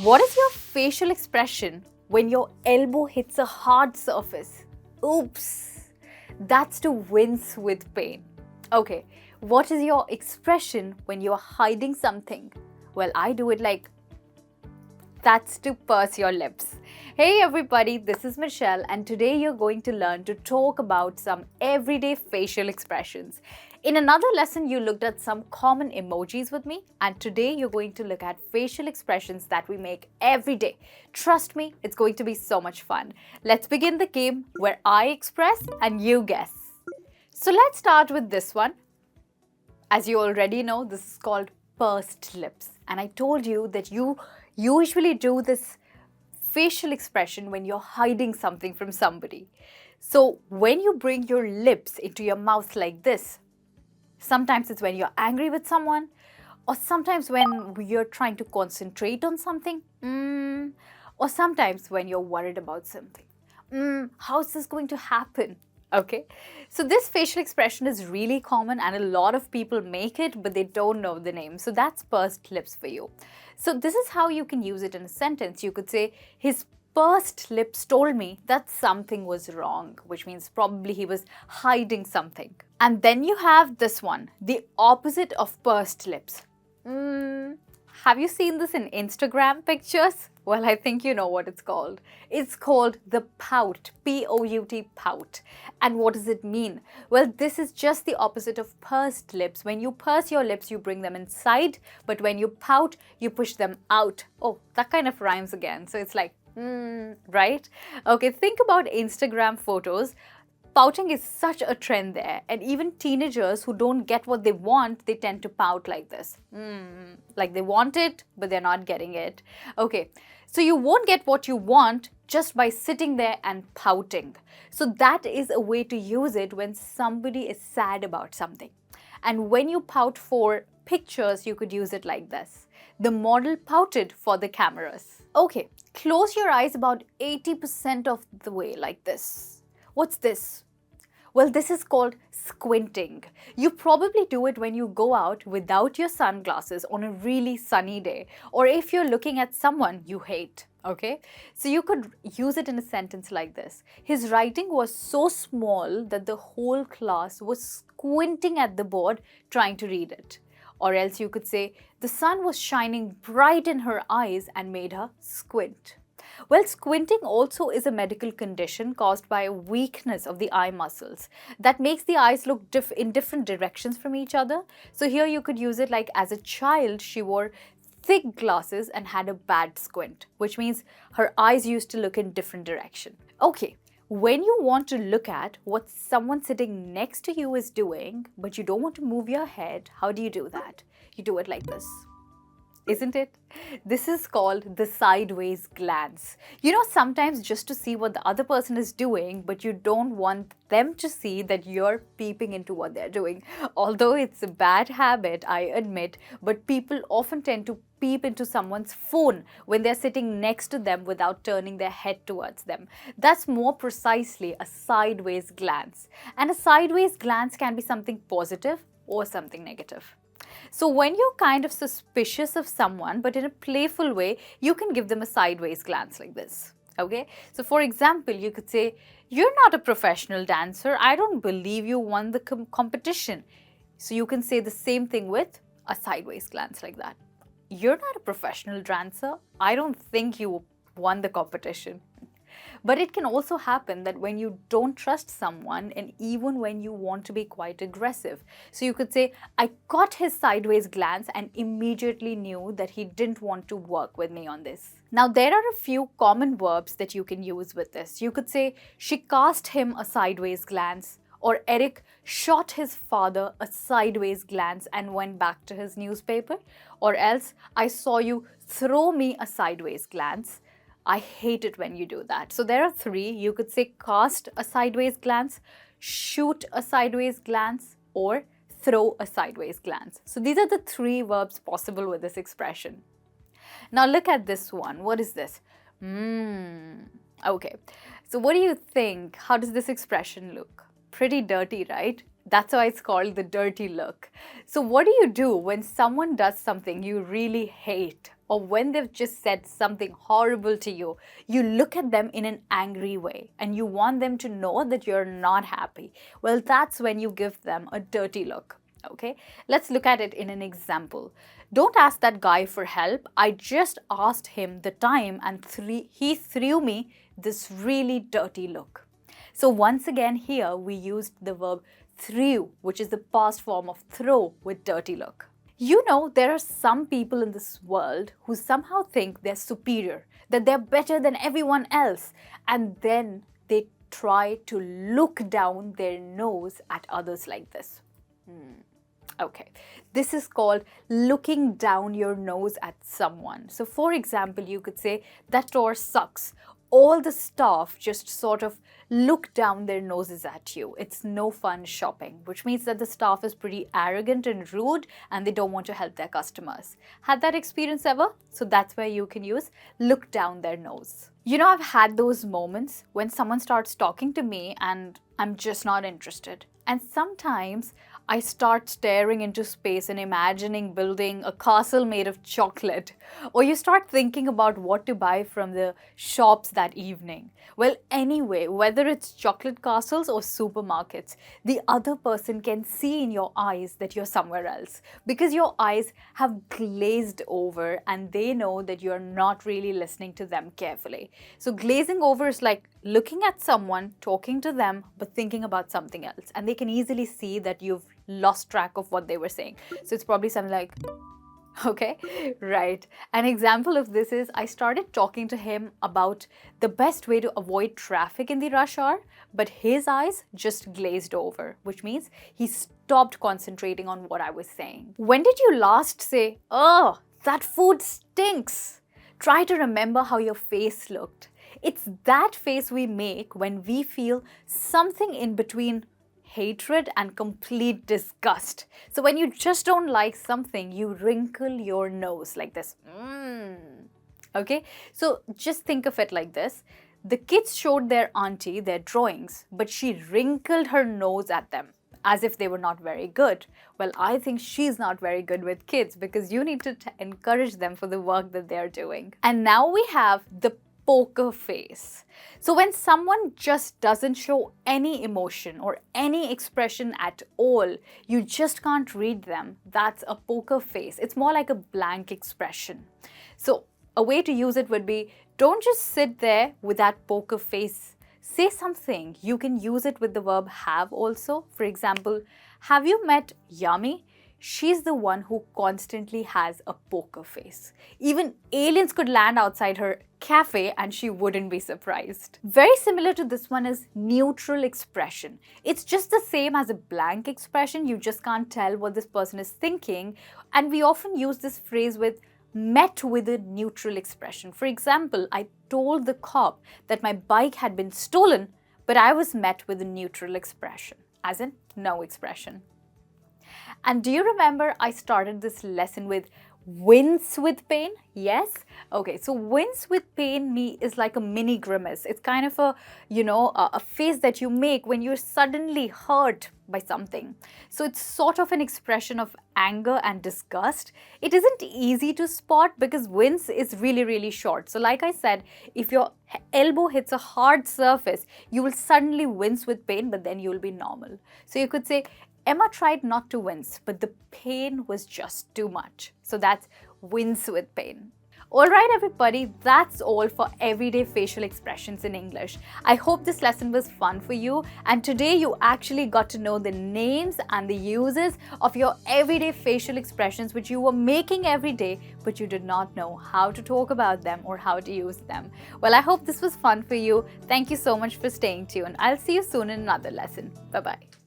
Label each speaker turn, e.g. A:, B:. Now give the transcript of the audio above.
A: What is your facial expression when your elbow hits a hard surface? Oops, that's to wince with pain. Okay, what is your expression when you're hiding something? Well, I do it like that's to purse your lips. Hey everybody, this is Michelle, and today you're going to learn to talk about some everyday facial expressions. In another lesson, you looked at some common emojis with me, and today you're going to look at facial expressions that we make every day. Trust me, it's going to be so much fun. Let's begin the game where I express and you guess. So let's start with this one. As you already know, this is called pursed lips, and I told you that you usually do this facial expression when you're hiding something from somebody. So when you bring your lips into your mouth like this, sometimes it's when you're angry with someone, or sometimes when you're trying to concentrate on something, or sometimes when you're worried about something. How's this going to happen? Okay, so this facial expression is really common and a lot of people make it, but they don't know the name. So that's pursed lips for you. So this is how you can use it in a sentence. You could say, his pursed lips told me that something was wrong, which means probably he was hiding something. And then you have this one, the opposite of pursed lips. Have you seen this in Instagram pictures? Well, I think you know what it's called. It's called the pout, P-O-U-T, pout. And what does it mean? Well, this is just the opposite of pursed lips. When you purse your lips, you bring them inside, but when you pout, you push them out. Oh, that kind of rhymes again. So it's like, right? Okay, think about Instagram photos. Pouting is such a trend there, and even teenagers who don't get what they want, they tend to pout like this. Like they want it, but they're not getting it. Okay, so you won't get what you want just by sitting there and pouting. So that is a way to use it when somebody is sad about something. And when you pout for pictures, you could use it like this. The model pouted for the cameras. Okay, close your eyes about 80% of the way like this. What's this? Well, this is called squinting. You probably do it when you go out without your sunglasses on a really sunny day, or if you're looking at someone you hate, okay? So you could use it in a sentence like this. His writing was so small that the whole class was squinting at the board trying to read it. Or else you could say, the sun was shining bright in her eyes and made her squint. Well, squinting also is a medical condition caused by a weakness of the eye muscles that makes the eyes look in different directions from each other. So here you could use it like, as a child, she wore thick glasses and had a bad squint, which means her eyes used to look in different direction. Okay, when you want to look at what someone sitting next to you is doing, but you don't want to move your head, how do you do that? You do it like this. Isn't it? This is called the sideways glance. You know, sometimes just to see what the other person is doing, but you don't want them to see that you're peeping into what they're doing. Although it's a bad habit, I admit, but people often tend to peep into someone's phone when they're sitting next to them without turning their head towards them. That's more precisely a sideways glance. And a sideways glance can be something positive or something negative. So when you're kind of suspicious of someone, but in a playful way, you can give them a sideways glance like this. Okay? So for example, you could say, you're not a professional dancer. I don't believe you won the competition. So you can say the same thing with a sideways glance like that. You're not a professional dancer. I don't think you won the competition. But it can also happen that when you don't trust someone, and even when you want to be quite aggressive. So you could say, I caught his sideways glance and immediately knew that he didn't want to work with me on this. Now, there are a few common verbs that you can use with this. You could say, she cast him a sideways glance, or Eric shot his father a sideways glance and went back to his newspaper, or else, I saw you throw me a sideways glance. I hate it when you do that. So there are three. You could say cast a sideways glance, shoot a sideways glance, or throw a sideways glance. So these are the three verbs possible with this expression. Now look at this one. What is this? Okay. So what do you think? How does this expression look? Pretty dirty, right? That's why it's called the dirty look. So what do you do when someone does something you really hate? or when they've just said something horrible to you, you look at them in an angry way and you want them to know that you're not happy. Well, that's when you give them a dirty look. Okay, let's look at it in an example. Don't ask that guy for help. I just asked him the time and he threw me this really dirty look. So once again here we used the verb threw, which is the past form of throw with dirty look. You know, there are some people in this world who somehow think they're superior, that they're better than everyone else, and then they try to look down their nose at others like this. Okay, this is called looking down your nose at someone. So for example, you could say, that store sucks. All the staff just sort of look down their noses at you. It's no fun shopping, which means that the staff is pretty arrogant and rude and they don't want to help their customers. Had that experience ever? So that's where you can use look down their nose. You know, I've had those moments when someone starts talking to me and I'm just not interested. And sometimes I start staring into space and imagining building a castle made of chocolate. Or you start thinking about what to buy from the shops that evening. Well, anyway, whether it's chocolate castles or supermarkets, the other person can see in your eyes that you're somewhere else because your eyes have glazed over and they know that you're not really listening to them carefully. So glazing over is like looking at someone, talking to them, but thinking about something else. And they can easily see that you've lost track of what they were saying. So it's probably something like, okay, right. An example of this is I started talking to him about the best way to avoid traffic in the rush hour, but his eyes just glazed over, which means he stopped concentrating on what I was saying. When did you last say, oh, that food stinks? Try to remember how your face looked. It's that face we make when we feel something in between hatred and complete disgust. So when you just don't like something, you wrinkle your nose like this. Okay, so just think of it like this. The kids showed their auntie their drawings, but she wrinkled her nose at them as if they were not very good. Well, I think she's not very good with kids because you need to encourage them for the work that they're doing. And now we have the poker face. So when someone just doesn't show any emotion or any expression at all, you just can't read them. That's a poker face. It's more like a blank expression. So a way to use it would be, don't just sit there with that poker face. Say something. You can use it with the verb have also. For example, have you met Yummy? She's the one who constantly has a poker face. Even aliens could land outside her cafe and she wouldn't be surprised. Very similar to this one is neutral expression. It's just the same as a blank expression. You just can't tell what this person is thinking. And we often use this phrase with met with a neutral expression. For example, I told the cop that my bike had been stolen, but I was met with a neutral expression, as in no expression. And do you remember I started this lesson with wince with pain? Yes? Okay, so wince with pain is like a mini grimace. It's kind of a, a face that you make when you're suddenly hurt by something. So it's sort of an expression of anger and disgust. It isn't easy to spot because wince is really, really short. So like I said, if your elbow hits a hard surface, you will suddenly wince with pain, but then you'll be normal. So you could say, Emma tried not to wince, but the pain was just too much. So that's wince with pain. Alright everybody, that's all for everyday facial expressions in English. I hope this lesson was fun for you and today you actually got to know the names and the uses of your everyday facial expressions which you were making every day but you did not know how to talk about them or how to use them. Well, I hope this was fun for you. Thank you so much for staying tuned. I'll see you soon in another lesson. Bye-bye.